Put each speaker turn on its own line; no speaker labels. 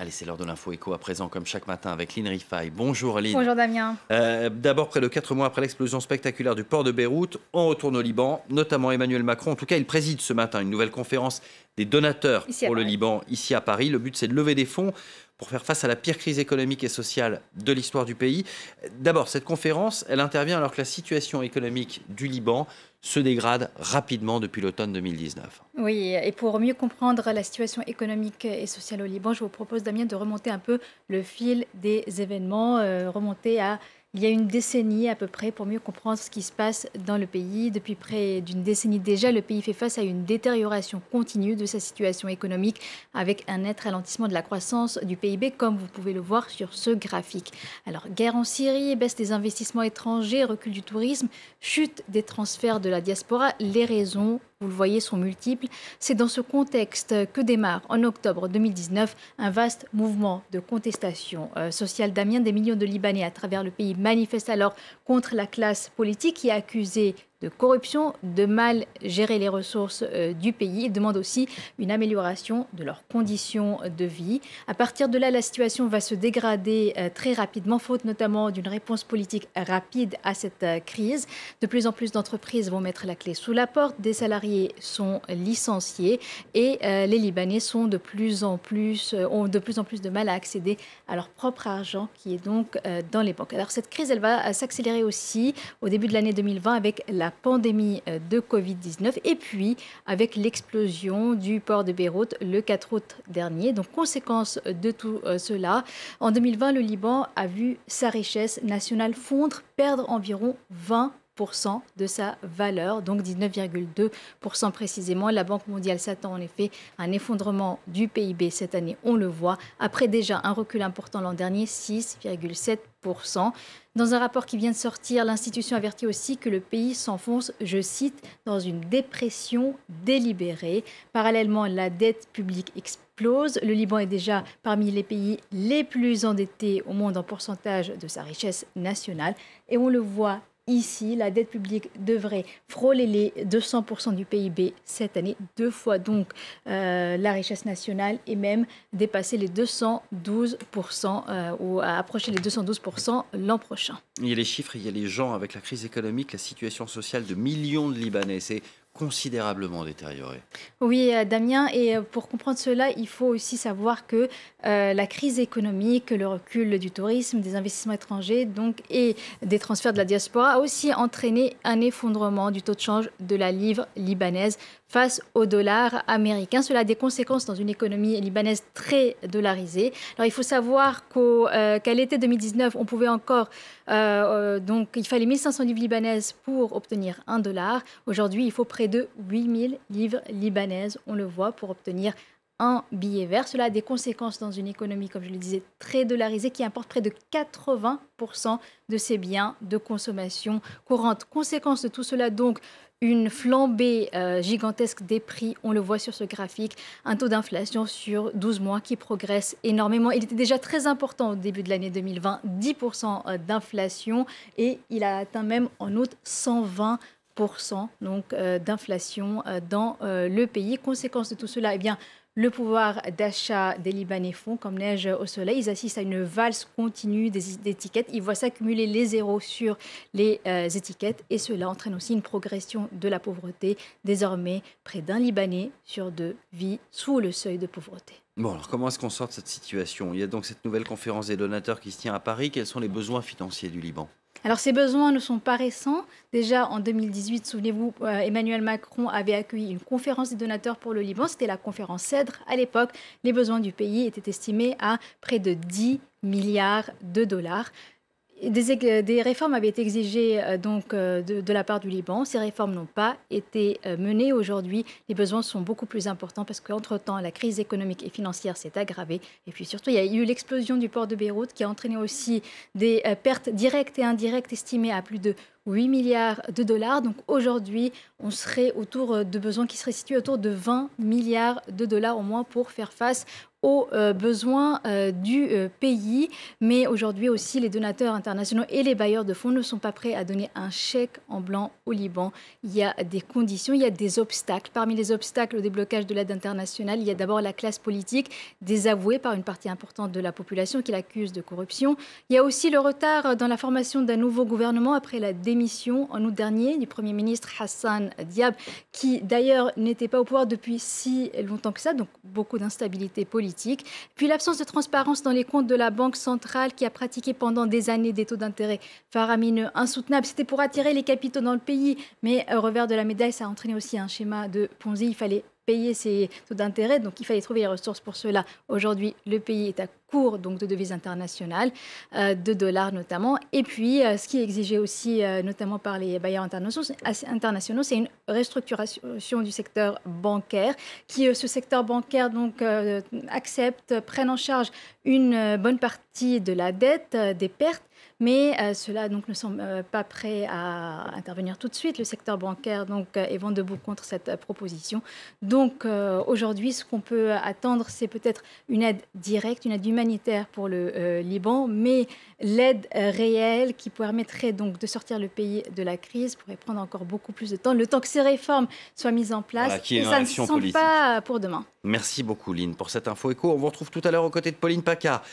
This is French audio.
Allez, c'est l'heure de l'info écho à présent, comme chaque matin, avec Lynn Rifaille. Bonjour Lynn.
Bonjour Damien.
D'abord, près de 4 mois après l'explosion spectaculaire du port de Beyrouth, on retourne au Liban, notamment Emmanuel Macron. En tout cas, il préside ce matin une nouvelle conférence des donateurs
Ici à
pour le
Paris.
Liban, ici à Paris. Le but, c'est de lever des fonds pour faire face à la pire crise économique et sociale de l'histoire du pays. D'abord, cette conférence, elle intervient alors que la situation économique du Liban se dégrade rapidement depuis l'automne 2019.
Oui, et pour mieux comprendre la situation économique et sociale au Liban, je vous propose, Damien, de remonter un peu le fil des événements, remonter à il y a une décennie à peu près pour mieux comprendre ce qui se passe dans le pays. Depuis près d'une décennie déjà, le pays fait face à une détérioration continue de sa situation économique avec un net ralentissement de la croissance du PIB, comme vous pouvez le voir sur ce graphique. Alors, guerre en Syrie, baisse des investissements étrangers, recul du tourisme, chute des transferts de la diaspora, les raisons, vous le voyez, sont multiples. C'est dans ce contexte que démarre en octobre 2019 un vaste mouvement de contestation sociale. Damien, des millions de Libanais à travers le pays manifestent alors contre la classe politique qui est accusée de corruption, de mal gérer les ressources du pays. Ils demandent aussi une amélioration de leurs conditions de vie. À partir de là, la situation va se dégrader très rapidement, faute notamment d'une réponse politique rapide à cette crise. De plus en plus d'entreprises vont mettre la clé sous la porte, des salariés sont licenciés et les Libanais ont de plus en plus de mal à accéder à leur propre argent qui est donc dans les banques. Alors cette crise, elle va s'accélérer aussi au début de l'année 2020 avec la pandémie de Covid-19 et puis avec l'explosion du port de Beyrouth le 4 août dernier. Donc, conséquence de tout cela, en 2020, le Liban a vu sa richesse nationale fondre, perdre environ 20% de sa valeur, donc 19,2% précisément. La Banque mondiale s'attend en effet à un effondrement du PIB cette année, on le voit, après déjà un recul important l'an dernier, 6,7%. Dans un rapport qui vient de sortir, l'institution avertit aussi que le pays s'enfonce, je cite, dans une dépression délibérée. Parallèlement, la dette publique explose. Le Liban est déjà parmi les pays les plus endettés au monde en pourcentage de sa richesse nationale. Et on le voit ici, la dette publique devrait frôler les 200% du PIB cette année, 2 fois donc la richesse nationale et même dépasser les 212% ou approcher les 212% l'an prochain.
Il y a les chiffres, il y a les gens avec la crise économique, la situation sociale de millions de Libanais. C'est considérablement détérioré.
Oui, Damien, et pour comprendre cela, il faut aussi savoir que la crise économique, le recul du tourisme, des investissements étrangers donc, et des transferts de la diaspora a aussi entraîné un effondrement du taux de change de la livre libanaise face au dollar américain. Cela a des conséquences dans une économie libanaise très dollarisée. Alors, il faut savoir qu'à l'été 2019, on pouvait encore, donc il fallait 1500 livres libanaises pour obtenir $1. Aujourd'hui, il faut près de 8000 livres libanaises, on le voit, pour obtenir un billet vert. Cela a des conséquences dans une économie, comme je le disais, très dollarisée, qui importe près de 80% de ses biens de consommation courante. Conséquence de tout cela, donc, une flambée gigantesque des prix, on le voit sur ce graphique, un taux d'inflation sur 12 mois qui progresse énormément. Il était déjà très important au début de l'année 2020, 10% d'inflation, et il a atteint même en août 120% donc, d'inflation dans le pays. Conséquence de tout cela, eh bien, le pouvoir d'achat des Libanais fond comme neige au soleil. Ils assistent à une valse continue d'étiquettes. Ils voient s'accumuler les zéros sur les étiquettes et cela entraîne aussi une progression de la pauvreté. Désormais, près d'un Libanais sur 2 vit sous le seuil de pauvreté.
Bon, alors comment est-ce qu'on sort de cette situation? Il y a donc cette nouvelle conférence des donateurs qui se tient à Paris. Quels sont les besoins financiers du Liban?
Alors, ces besoins ne sont pas récents. Déjà, en 2018, souvenez-vous, Emmanuel Macron avait accueilli une conférence des donateurs pour le Liban. C'était la conférence CEDRE. À l'époque, les besoins du pays étaient estimés à près de 10 milliards de dollars. Des réformes avaient été exigées de la part du Liban. Ces réformes n'ont pas été menées. Aujourd'hui, les besoins sont beaucoup plus importants parce qu'entre-temps, la crise économique et financière s'est aggravée. Et puis surtout, il y a eu l'explosion du port de Beyrouth qui a entraîné aussi des pertes directes et indirectes estimées à plus de 8 milliards de dollars. Donc aujourd'hui, on serait autour de besoins qui seraient situés autour de 20 milliards de dollars au moins pour faire face aux besoins du pays. Mais aujourd'hui aussi, les donateurs internationaux et les bailleurs de fonds ne sont pas prêts à donner un chèque en blanc au Liban. Il y a des conditions, il y a des obstacles. Parmi les obstacles au déblocage de l'aide internationale, il y a d'abord la classe politique, désavouée par une partie importante de la population qui l'accuse de corruption. Il y a aussi le retard dans la formation d'un nouveau gouvernement après la démission en août dernier du Premier ministre Hassan Diab, qui d'ailleurs n'était pas au pouvoir depuis si longtemps que ça, donc beaucoup d'instabilité politique. Puis l'absence de transparence dans les comptes de la Banque centrale qui a pratiqué pendant des années des taux d'intérêt faramineux, insoutenables. C'était pour attirer les capitaux dans le pays, mais au revers de la médaille, ça a entraîné aussi un schéma de Ponzi. Il fallait payer ces taux d'intérêt, donc il fallait trouver les ressources pour cela. Aujourd'hui, le pays est à court donc, de devises internationales, de dollars notamment. Et puis, ce qui est exigé aussi, notamment par les bailleurs internationaux, c'est une restructuration du secteur bancaire, ce secteur bancaire donc, accepte, prenne en charge une bonne partie de la dette, des pertes, mais cela donc, ne semble pas prêt à intervenir tout de suite. Le secteur bancaire donc, est vent debout contre cette proposition. Donc aujourd'hui, ce qu'on peut attendre, c'est peut-être une aide directe, une aide humanitaire pour le Liban, mais l'aide réelle qui permettrait donc de sortir le pays de la crise pourrait prendre encore beaucoup plus de temps, le temps que ces réformes soient mises en place.
Voilà, et
ça ne se sent pas pour demain.
Merci beaucoup, Lynn, pour cette info écho. On vous retrouve tout à l'heure aux côtés de Pauline Pacard